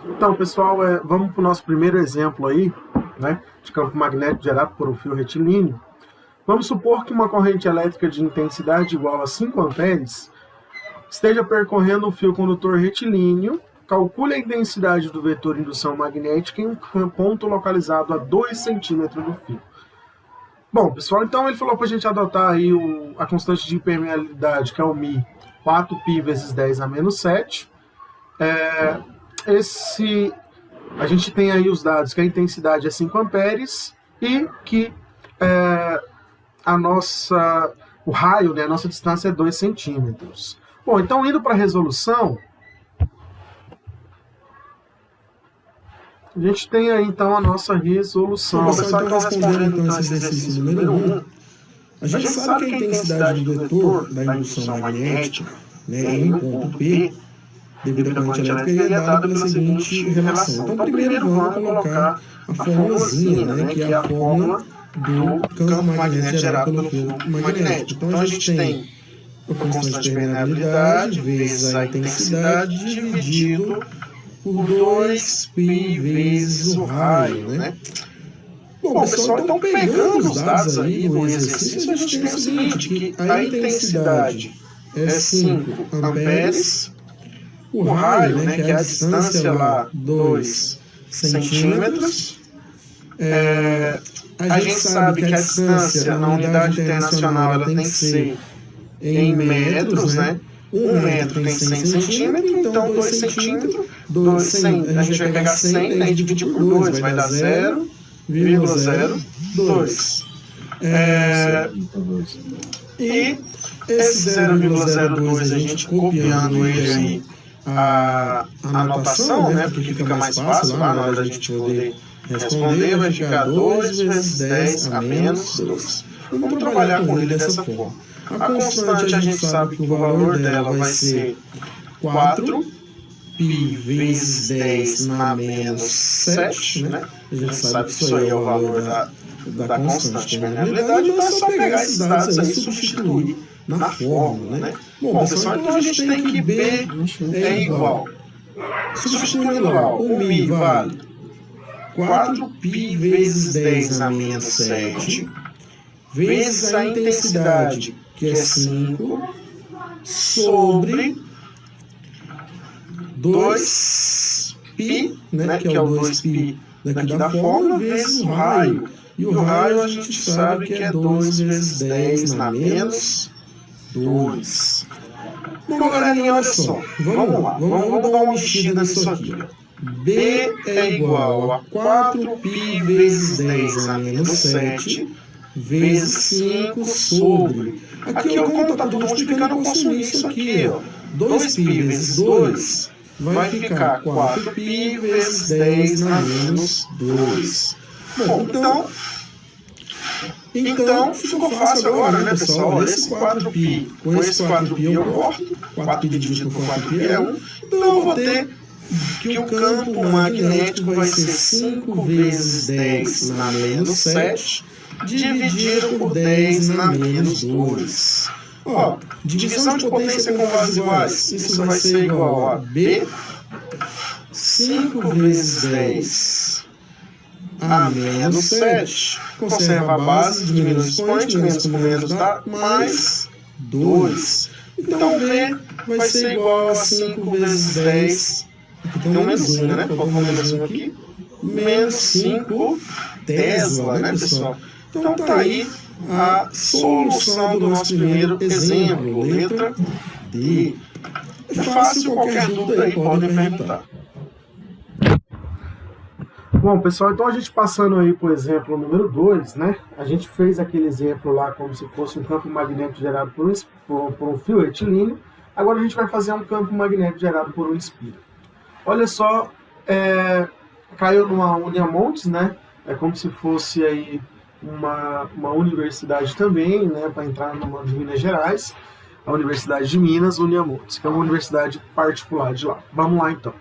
Então, pessoal, vamos para o nosso primeiro exemplo aí, né, de campo magnético gerado por um fio retilíneo. Vamos supor que uma corrente elétrica de intensidade igual a 5 amperes esteja percorrendo um fio condutor retilíneo. Calcule a intensidade do vetor indução magnética em um ponto localizado a 2 centímetros do fio. Bom, pessoal, então ele falou para a gente adotar aí a constante de permeabilidade, que é o μ, 4π vezes 10 a menos 7. A gente tem aí os dados que a intensidade é 5 amperes e que o raio, né, a nossa distância é 2 centímetros. Bom, então indo para a resolução, a gente tem aí então a nossa resolução. Bom, pessoal, então respondendo então esse exercício número 1, a gente sabe que a intensidade do vetor da indução magnética, né, em um ponto P, devido à corrente elétrica, é dada pela seguinte relação. Então, primeiro vamos colocar a formulazinha, né, que é a fórmula do campo magnético gerado pelo fio magnético. Então, a gente tem a constante de permeabilidade vezes a intensidade dividido por 2π vezes o raio, né? Bom, pessoal, então pegando os dados aí do exercício, a gente tem o seguinte, que a intensidade é 5 amperes, o raio, né, que é a distância lá, 2 centímetros. A gente sabe que a distância na unidade internacional ela tem que ser em metros, né? 1 metro tem 100 centímetros, então 2 centímetros, a gente vai pegar 100, né, e dividir por 2, vai dar 0,02. E esse 0,02 a gente copiando ele aí, a anotação, né, porque fica mais fácil lá na hora da gente poder responder, vai ficar 2 vezes 10 a menos 2. Vamos trabalhar com ele dessa forma. A constante a gente sabe que o valor dela vai ser 4π vezes 10 na menos 7, né? A gente sabe que isso aí é o valor da constante de permeabilidade, então é só pegar esses dados aí e substituir na fórmula, né? Bom, pessoal, então a gente tem que B é igual. Substituindo lá, o μ vale 4π vezes 10 a menos 7, vezes a intensidade, que é 5, sobre 2π, né, que é o 2π daqui da fórmula, vezes o raio. E o raio a gente sabe que é 2 vezes 10 na menos 2. Bom, galerinha, olha só. Vamos lá. Vamos dar uma mexida nisso aqui. B é igual a 4π vezes 10 a menos 7 vezes 5 sobre. Aqui, ó, como está tudo multiplicando, eu posso unir isso aqui, ó. 2π vezes 2 vai ficar 4π vezes 10 na menos 2. Bom, então ficou fácil agora, né, pessoal? Olha, esse 4π, com esse 4π eu corto, 4π dividido por 4π é 1, então eu vou ter que o campo magnético vai ser 5 vezes 10 na menos 7, dividido por 10 na menos 2. Ó, divisão de potência com bases iguais, isso vai ser igual a B, 5 vezes 10 a menos 7, conserva a base, diminui o expoente, menos com menos dá mais 2. Então B vai ser igual a 5 vezes 10, aqui tem um menorzinho, né? Coloca um menorzinho aqui, menos 5 Tesla, né, pessoal? Então tá aí a solução do nosso primeiro exemplo, letra D. É fácil, qualquer dúvida aí podem perguntar. Bom, pessoal, então a gente passando aí para o exemplo número 2, né? A gente fez aquele exemplo lá como se fosse um campo magnético gerado por um fio retilíneo. Agora a gente vai fazer um campo magnético gerado por um espírito. Olha só, caiu numa Uniamontes, né? É como se fosse aí uma universidade também, né? Para entrar numa de Minas Gerais, a Universidade de Minas, Uniamontes, que é uma universidade particular de lá. Vamos lá então.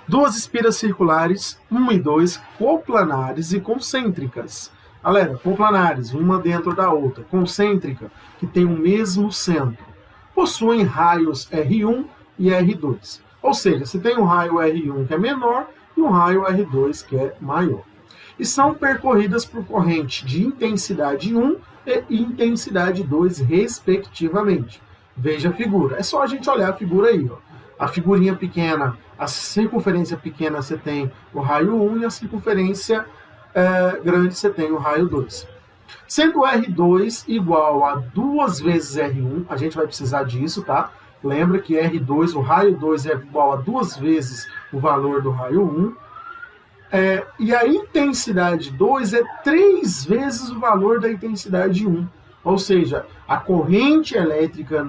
Duas espiras circulares, 1 e 2, coplanares e concêntricas. Galera, coplanares, uma dentro da outra, concêntrica, que tem o mesmo centro. Possuem raios R1 e R2. Ou seja, você tem um raio R1 que é menor e um raio R2 que é maior. E são percorridas por corrente de intensidade 1 e intensidade 2, respectivamente. Veja a figura. É só a gente olhar a figura aí. Ó. A figurinha pequena, a circunferência pequena você tem o raio 1 e a circunferência grande você tem o raio 2. Sendo R2 igual a 2 vezes R1, a gente vai precisar disso, tá? Lembra que R2, o raio 2 é igual a 2 vezes o valor do raio 1. E a intensidade 2 é 3 vezes o valor da intensidade 1. Ou seja, a corrente elétrica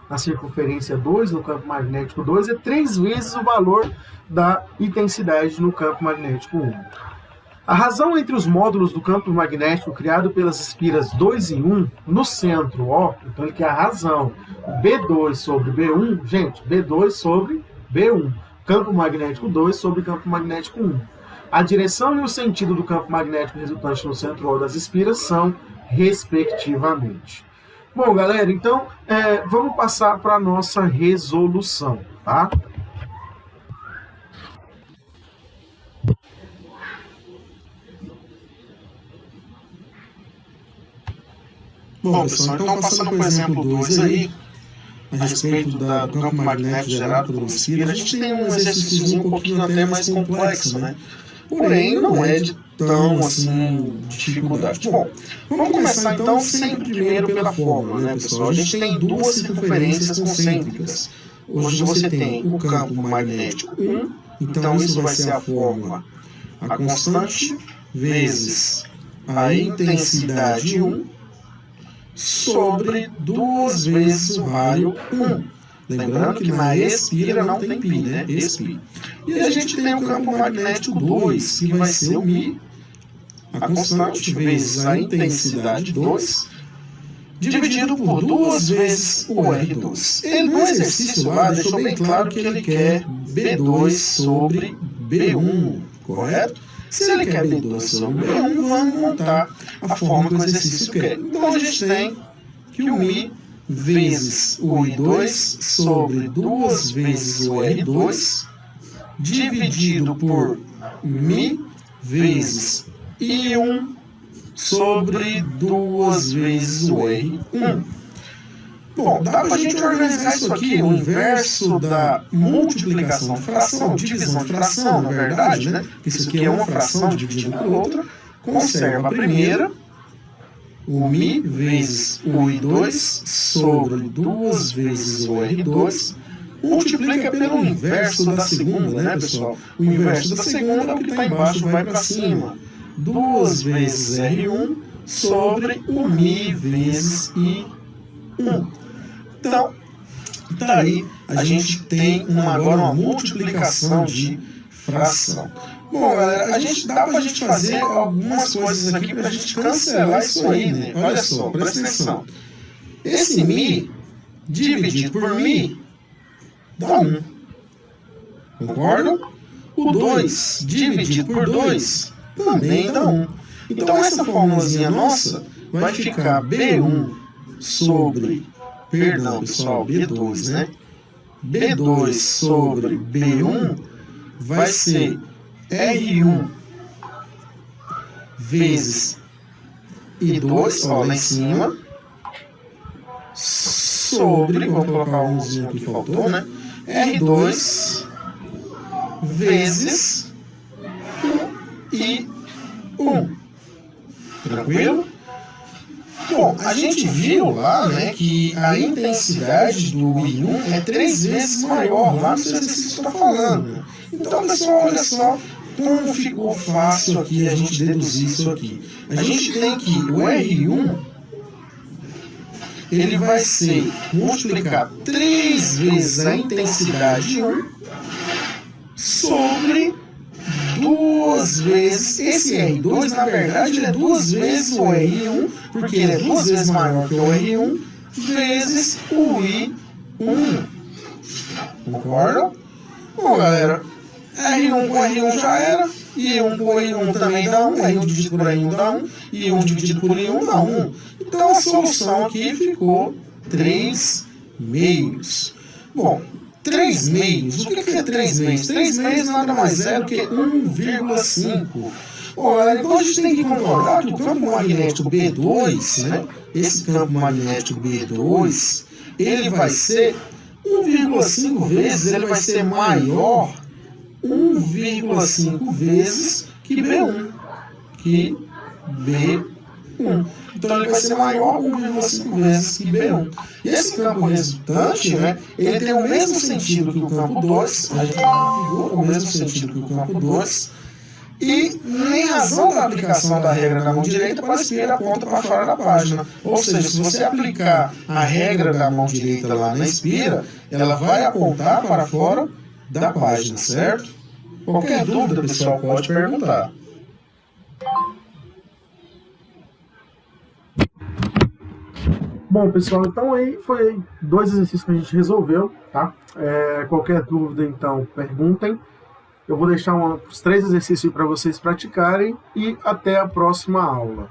na circunferência 2, no campo magnético 2, é 3 vezes o valor da intensidade no campo magnético 1. A razão entre os módulos do campo magnético criado pelas espiras 2 e 1, no centro, ó, então ele quer a razão, B2 sobre B1, gente, B2 sobre B1, campo magnético 2 sobre campo magnético 1. A direção e o sentido do campo magnético resultante no centro das espiras são respectivamente. Bom, galera, então vamos passar para a nossa resolução, tá? Bom, pessoal, então passando por exemplo 2 aí, a respeito do campo magnético gerado por uma espira, a gente tem um exercício um pouquinho até mais complexo, né? Porém, não é de tão, assim, dificuldade. Bom, vamos começar então sempre primeiro pela fórmula, né, pessoal? A gente tem duas circunferências concêntricas, onde você tem o campo magnético 1, então isso vai ser a fórmula, a constante vezes a intensidade 1, sobre 2 vezes o raio 1. Lembrando que na espira não tem π, né? Espi. E a gente tem o campo magnético 2, que vai ser o μ, a constante vezes a intensidade 2, dividido por 2 vezes o R2. Ele no exercício lá deixou bem claro que ele quer B2 sobre B1, correto? Se ele quer B2 sobre B1, vamos montar a forma que o exercício quer. Então a gente tem que o μ vezes o I2 sobre 2 vezes o R2, dividido por μ vezes I1 sobre 2 vezes o R1. Bom, dá para a gente organizar isso aqui, o inverso da multiplicação de fração, divisão de fração, na verdade, né? Isso aqui é uma fração dividida por outra, conserva a primeira, o μ vezes o I2 sobre 2 vezes o R2, multiplica pelo inverso da segunda, né, pessoal? O inverso da segunda é o que está embaixo, vai para cima. 2 vezes R1 sobre o μ vezes I1. Então, daí a gente tem agora uma multiplicação de fração. Bom, galera, dá pra gente fazer algumas coisas aqui pra gente cancelar isso aí, né? Olha só, presta atenção. Esse μ dividido por μ dá 1. Concordam? O 2 dividido por 2 também dá 1. Então essa formulazinha nossa vai ficar B1 sobre... Perdão, pessoal, B2, né? B2 sobre B1 vai ser R1 vezes I2, ó, lá em cima, sobre, vou colocar um umzinho que faltou, né? R2 vezes I1. Tranquilo? Bom, a gente viu lá, né, que a intensidade do I1 é 3 vezes maior, lá no seu exercício está falando. Então, pessoal, olha só como ficou fácil aqui a gente deduzir isso aqui. A gente tem que o R1, ele vai ser multiplicar 3 vezes a intensidade 1 sobre 2 vezes, esse R2, na verdade, ele é 2 vezes o R1, porque ele é 2 vezes maior que o R1, vezes o I1. Concordam? Bom, galera, R1 com R1 já era, I1 com I1 também dá 1, R1 dividido por I1 dá 1, I1 dividido por I1 dá 1. Então, a solução aqui ficou 3 meios. Bom, 3 meios. O que é 3 meios? 3 meios nada mais é do que 1,5. Olha, então a gente tem que concordar que o campo magnético B2, né, esse campo magnético B2, ele vai ser 1,5 vezes, ele vai ser maior 1,5 vezes que B1. Então ele vai ser maior 1,5 vezes que B1. E esse campo resultante, né, ele tem o mesmo sentido que o campo 2, a gente configura o mesmo sentido que o campo 2, e em razão da aplicação da regra na mão direita, para a espelha aponta para fora da página. Ou seja, se você aplicar a regra da mão direita lá na espira, ela vai apontar para fora da página, certo? Qualquer dúvida, pessoal, pode perguntar. Bom, pessoal, então aí foi 2 exercícios que a gente resolveu, tá? Qualquer dúvida, então, perguntem. Eu vou deixar os 3 exercícios para vocês praticarem e até a próxima aula.